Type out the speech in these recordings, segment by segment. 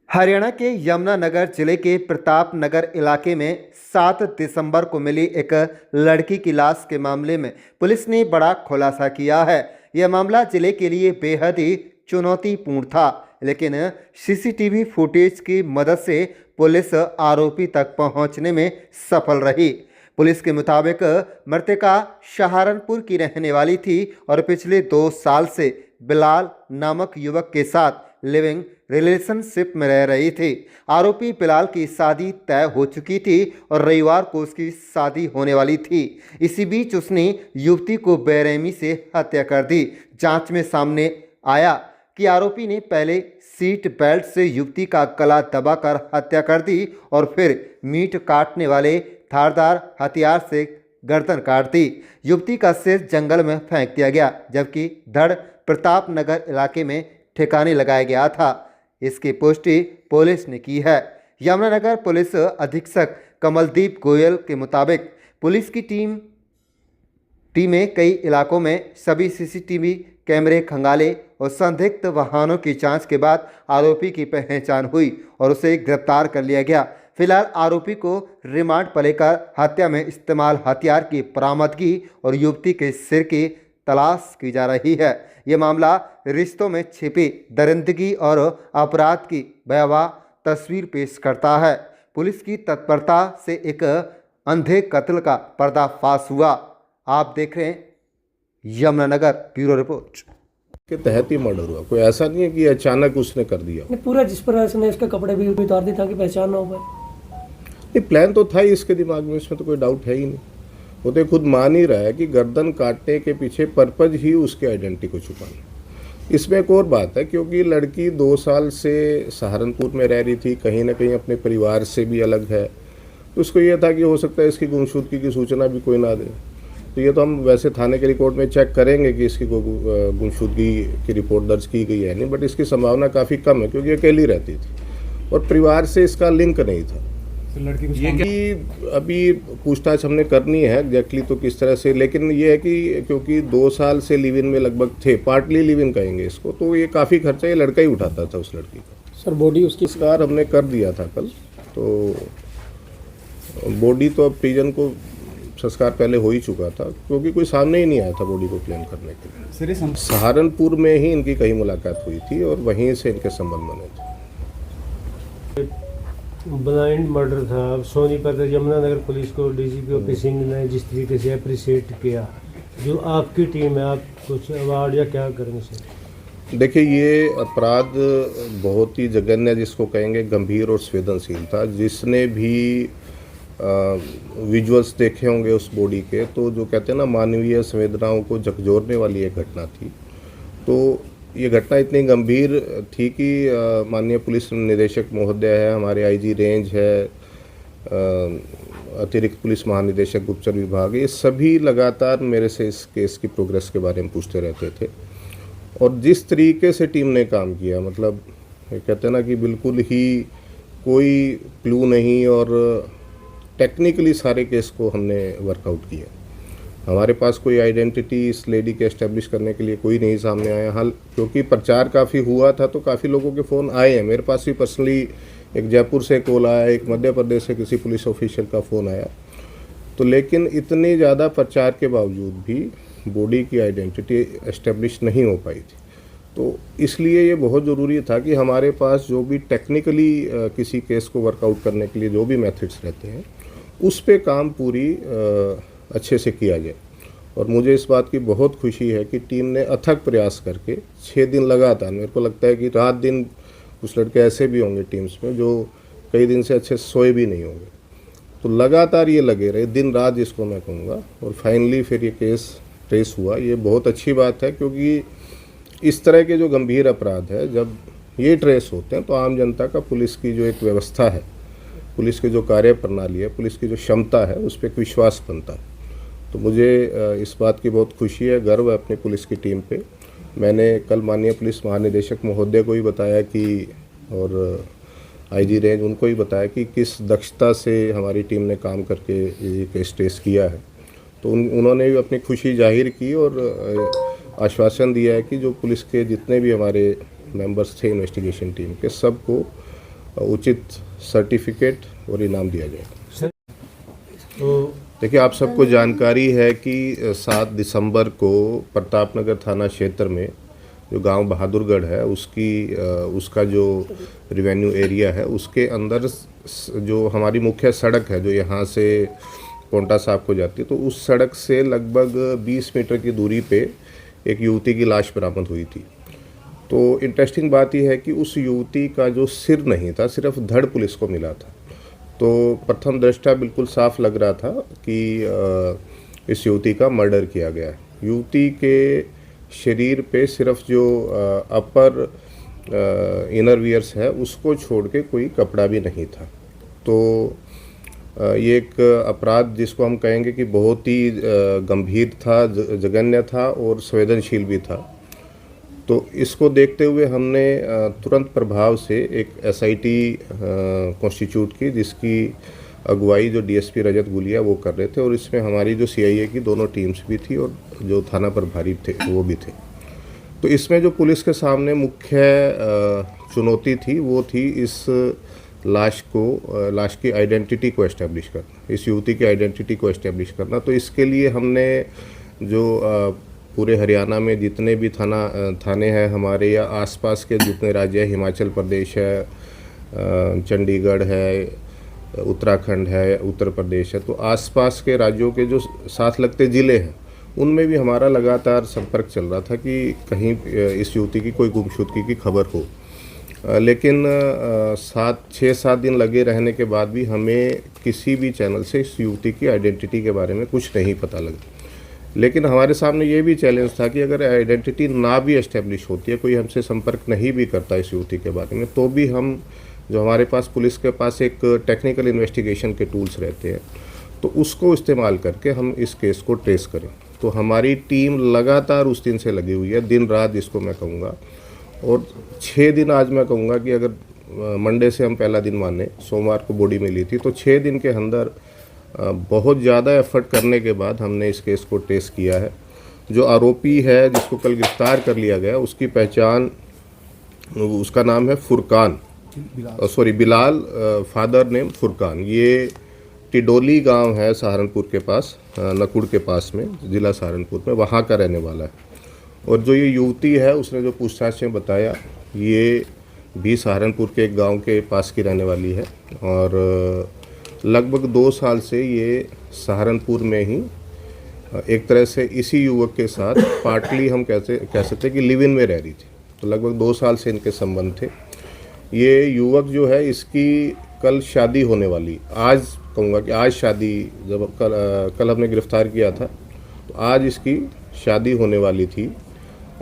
हरियाणा के यमुनानगर जिले के प्रताप नगर इलाके में 7 दिसंबर को मिली एक लड़की की लाश के मामले में पुलिस ने बड़ा खुलासा किया है। यह मामला जिले के लिए बेहद ही चुनौतीपूर्ण था, लेकिन सीसीटीवी फुटेज की मदद से पुलिस आरोपी तक पहुंचने में सफल रही। पुलिस के मुताबिक मृतका सहारनपुर की रहने वाली थी और पिछले 2 साल से बिलाल नामक युवक के साथ लिविंग रिलेशनशिप में रह रही थी। आरोपी बिलाल की शादी तय हो चुकी थी और रविवार को उसकी शादी होने वाली थी। इसी बीच उसने युवती को बेरहमी से हत्या कर दी। जांच में सामने आया कि आरोपी ने पहले सीट बेल्ट से युवती का गला दबाकर हत्या कर दी और फिर मीट काटने वाले धारदार हथियार से गर्दन काट दी। युवती का सिर जंगल में फेंक दिया गया, जबकि धड़ प्रताप नगर इलाके में ठिकाने लगाया गया था। इसकी पुष्टि पुलिस ने की है। यमुनानगर पुलिस अधीक्षक कमलदीप गोयल के मुताबिक पुलिस की टीमें कई इलाकों में सभी सीसीटीवी कैमरे खंगाले और संदिग्ध वाहनों की जांच के बाद आरोपी की पहचान हुई और उसे गिरफ्तार कर लिया गया। फिलहाल आरोपी को रिमांड पर लेकर हत्या में इस्तेमाल हथियार की बरामदगी और युवती के सिर की तलाश की जा रही है। ये मामला रिश्तों में छिपी दरिंदगी और अपराध की भयावह तस्वीर पेश करता है। पुलिस की तत्परता से एक अंधे कत्ल का पर्दाफाश हुआ। आप देख रहे हैं यमुनानगर ब्यूरो रिपोर्ट। के तहत ही मर्डर हुआ, कोई ऐसा नहीं है कि अचानक उसने कर दिया। नहीं, पूरा जिस पर उसने उसके कपड़े भी उतार दिए ताकि पहचान ना हो पाए। ये प्लान तो था ही इसके दिमाग में, इसमें तो कोई डाउट है ही नहीं। वो तो खुद मान ही रहा है कि गर्दन काटने के पीछे पर्पज ही उसके आइडेंटिटी को छुपाना। इसमें एक और बात है, क्योंकि लड़की 2 साल से सहारनपुर में रह रही थी, कहीं ना कहीं अपने परिवार से भी अलग है, तो उसको ये था कि हो सकता है इसकी गुमशुदगी की सूचना भी कोई ना दे। तो ये तो हम वैसे थाने के रिकॉर्ड में चेक करेंगे कि इसकी गुमशुदगी की रिपोर्ट दर्ज की गई है नहीं, बट इसकी संभावना काफ़ी कम है क्योंकि अकेली रहती थी और परिवार से इसका लिंक नहीं था। तो लड़की को ये कि अभी पूछताछ हमने करनी है एग्जैक्टली तो किस तरह से, लेकिन ये है कि क्योंकि 2 साल से लिव इन में लगभग थे, पार्टली लिव इन कहेंगे इसको, तो ये काफ़ी खर्चा ये लड़का ही उठाता था उस लड़की का। सर बॉडी उसकी संस्कार हमने कर दिया था कल, तो बॉडी तो अब प्रिजन को संस्कार पहले हो ही चुका था क्योंकि कोई सामने ही नहीं आया था बॉडी को क्लेम करने के लिए। सहारनपुर में ही इनकी कहीं मुलाकात हुई थी और वहीं से इनके संबंध बने थे। ब्लाइंड मर्डर था। सोनीपत यमुनानगर पुलिस को डीजीपी ओपी सिंह ने जिस तरीके से अप्रिशिएट किया, जो आपकी टीम है, आप कुछ अवार्ड या क्या करेंगे सर? देखिए, ये अपराध बहुत ही जघन्य, जिसको कहेंगे गंभीर और संवेदनशील था। जिसने भी विजुअल्स देखे होंगे उस बॉडी के, तो जो कहते हैं ना, मानवीय संवेदनाओं को झकझोरने वाली एक घटना थी। तो ये घटना इतनी गंभीर थी कि माननीय पुलिस निदेशक महोदय है, हमारे आईजी रेंज है, अतिरिक्त पुलिस महानिदेशक गुप्तचर विभाग, ये सभी लगातार मेरे से इस केस की प्रोग्रेस के बारे में पूछते रहते थे। और जिस तरीके से टीम ने काम किया, मतलब ये कहते हैं ना कि बिल्कुल ही कोई क्लू नहीं, और टेक्निकली सारे केस को हमने वर्कआउट किया। हमारे पास कोई आइडेंटिटी इस लेडी के एस्टेब्लिश करने के लिए कोई नहीं सामने आया। हाल क्योंकि प्रचार काफ़ी हुआ था तो काफ़ी लोगों के फ़ोन आए हैं। मेरे पास भी पर्सनली एक जयपुर से कॉल आया, एक मध्य प्रदेश से किसी पुलिस ऑफिशियल का फ़ोन आया। तो लेकिन इतने ज़्यादा प्रचार के बावजूद भी बॉडी की आइडेंटिटी एस्टेब्लिश नहीं हो पाई थी। तो इसलिए ये बहुत ज़रूरी था कि हमारे पास जो भी टेक्निकली किसी केस को वर्कआउट करने के लिए जो भी मेथड्स रहते हैं, उस पे काम पूरी अच्छे से किया जाए। और मुझे इस बात की बहुत खुशी है कि टीम ने अथक प्रयास करके 6 दिन लगातार, मेरे को लगता है कि रात दिन कुछ लड़के ऐसे भी होंगे टीम्स में जो कई दिन से अच्छे से सोए भी नहीं होंगे, तो लगातार ये लगे रहे, दिन रात जिसको मैं कहूँगा, और फाइनली फिर ये केस ट्रेस हुआ। ये बहुत अच्छी बात है क्योंकि इस तरह के जो गंभीर अपराध है, जब ये ट्रेस होते हैं तो आम जनता का पुलिस की जो एक व्यवस्था है, पुलिस की जो कार्य प्रणाली है, पुलिस की जो क्षमता है, उस पर एक विश्वास बनता है। तो मुझे इस बात की बहुत खुशी है, गर्व है अपनी पुलिस की टीम पे। मैंने कल माननीय पुलिस महानिदेशक महोदय को ही बताया कि, और आईजी रेंज उनको ही बताया कि किस दक्षता से हमारी टीम ने काम करके ये केस ट्रेस किया है। तो उन्होंने भी अपनी खुशी जाहिर की और आश्वासन दिया है कि जो पुलिस के जितने भी हमारे मेंबर्स थे इन्वेस्टिगेशन टीम के, सबको उचित सर्टिफिकेट और इनाम दिया जाएगा। सर तो देखिए, आप सबको जानकारी है कि 7 दिसंबर को प्रतापनगर थाना क्षेत्र में जो गांव बहादुरगढ़ है उसका जो रिवेन्यू एरिया है उसके अंदर जो हमारी मुख्य सड़क है जो यहाँ से पोंटा साहब को जाती है, तो उस सड़क से लगभग 20 मीटर की दूरी पे एक युवती की लाश बरामद हुई थी। तो इंटरेस्टिंग बात यह है कि उस युवती का जो सिर नहीं था, सिर्फ धड़ पुलिस को मिला था। तो प्रथम दृष्टया बिल्कुल साफ लग रहा था कि इस युवती का मर्डर किया गया है। युवती के शरीर पे सिर्फ जो अपर इनर वियर्स है उसको छोड़ के कोई कपड़ा भी नहीं था। तो ये एक अपराध जिसको हम कहेंगे कि बहुत ही गंभीर था, जघन्य था और संवेदनशील भी था। तो इसको देखते हुए हमने तुरंत प्रभाव से एक SIT कॉन्स्टिट्यूट की, जिसकी अगुवाई जो DSP रजत गुलिया वो कर रहे थे, और इसमें हमारी जो CIA की दोनों टीम्स भी थी और जो थाना प्रभारी थे वो भी थे। तो इसमें जो पुलिस के सामने मुख्य चुनौती थी वो थी इस लाश की आइडेंटिटी को एस्टेब्लिश करना, इस युवती की आइडेंटिटी को एस्टेब्लिश करना। तो इसके लिए हमने जो पूरे हरियाणा में जितने भी थाने हैं हमारे या आसपास के जितने राज्य हैं, हिमाचल प्रदेश है, चंडीगढ़ है, उत्तराखंड है, उत्तर प्रदेश है, तो आसपास के राज्यों के जो साथ लगते ज़िले हैं उनमें भी हमारा लगातार संपर्क चल रहा था कि कहीं इस युवती की कोई गुमशुदगी की खबर हो। लेकिन 6-7 दिन लगे रहने के बाद भी हमें किसी भी चैनल से इस युवती की आइडेंटिटी के बारे में कुछ नहीं पता लगा। लेकिन हमारे सामने ये भी चैलेंज था कि अगर आइडेंटिटी ना भी एस्टेब्लिश होती है, कोई हमसे संपर्क नहीं भी करता इस युवती के बारे में, तो भी हम जो हमारे पास पुलिस के पास एक टेक्निकल इन्वेस्टिगेशन के टूल्स रहते हैं, तो उसको इस्तेमाल करके हम इस केस को ट्रेस करें। तो हमारी टीम लगातार उस दिन से लगी हुई है, दिन रात जिसको मैं कहूँगा। और 6 दिन आज मैं कहूँगा कि अगर मंडे से हम पहला दिन माने, सोमवार को बॉडी मिली थी, तो 6 दिन के अंदर बहुत ज़्यादा एफर्ट करने के बाद हमने इस केस को ट्रेस किया है। जो आरोपी है जिसको कल गिरफ्तार कर लिया गया, उसकी पहचान, उसका नाम है बिलाल, फादर नेम फुरकान। ये टिडोली गांव है सहारनपुर के पास, नकुड़ के पास में, ज़िला सहारनपुर में, वहाँ का रहने वाला है। और जो ये युवती है उसने जो पूछताछ में बताया, ये भी सहारनपुर के एक गांव के पास की रहने वाली है और लगभग 2 साल से ये सहारनपुर में ही एक तरह से इसी युवक के साथ पार्टली हम कह सकते हैं कि लिव इन में रह रही थी। तो लगभग 2 साल से इनके संबंध थे। ये युवक जो है, इसकी कल शादी होने वाली, आज कहूँगा कि आज शादी, जब कल हमने गिरफ्तार किया था तो आज इसकी शादी होने वाली थी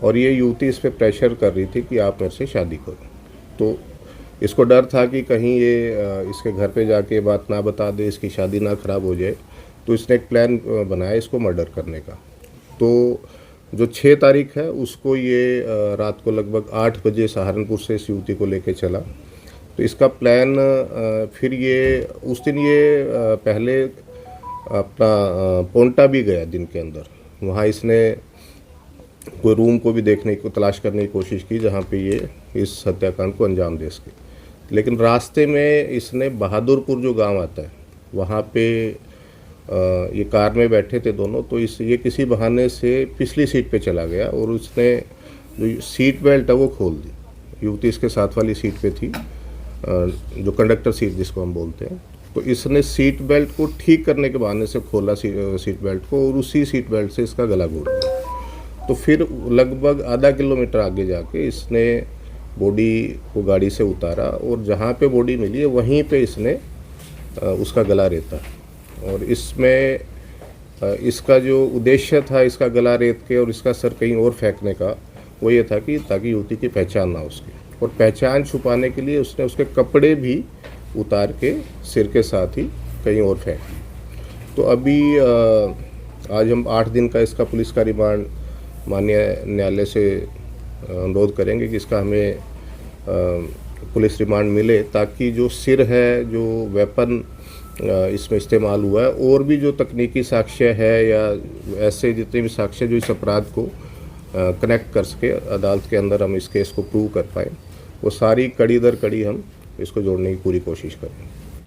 और ये युवती इस पर प्रेशर कर रही थी कि आप मेरे से शादी करो। तो इसको डर था कि कहीं ये इसके घर पे जाके बात ना बता दे, इसकी शादी ना ख़राब हो जाए, तो इसने एक प्लान बनाया इसको मर्डर करने का। तो जो 6 तारीख है उसको ये रात को लगभग 8 बजे सहारनपुर से इस युवती को लेके चला। तो इसका प्लान फिर ये उस दिन ये पहले अपना पोंटा भी गया दिन के अंदर। वहाँ इसने कोई रूम को भी देखने को तलाश करने की कोशिश की जहाँ पे ये इस हत्याकांड को अंजाम दे सके। लेकिन रास्ते में इसने बहादुरपुर जो गांव आता है वहाँ पे ये कार में बैठे थे दोनों, तो ये किसी बहाने से पिछली सीट पे चला गया और उसने जो सीट बेल्ट है वो खोल दी। युवती इसके साथ वाली सीट पे थी, जो कंडक्टर सीट जिसको हम बोलते हैं। तो इसने सीट बेल्ट को ठीक करने के बहाने से खोला सीट बेल्ट को और उसी सीट बेल्ट से इसका गला घोट दिया। तो फिर लगभग आधा किलोमीटर आगे जाके इसने बॉडी को गाड़ी से उतारा और जहाँ पे बॉडी मिली है वहीं पे इसने उसका गला रेता। और इसमें इसका जो उद्देश्य था इसका गला रेत के और इसका सर कहीं और फेंकने का, वो ये था कि ताकि युवती की पहचान ना हो उसकी। और पहचान छुपाने के लिए उसने उसके कपड़े भी उतार के सिर के साथ ही कहीं और फेंक। तो अभी आज हम 8 दिन का इसका पुलिस का रिमांड माननीय न्यायालय से अनुरोध करेंगे कि इसका हमें पुलिस रिमांड मिले, ताकि जो सिर है, जो वेपन इसमें इस्तेमाल हुआ है, और भी जो तकनीकी साक्ष्य है या ऐसे जितने भी साक्ष्य जो इस अपराध को कनेक्ट कर सके, अदालत के अंदर हम इस केस को प्रूव कर पाएँ, वो सारी कड़ी दर कड़ी हम इसको जोड़ने की पूरी कोशिश करेंगे।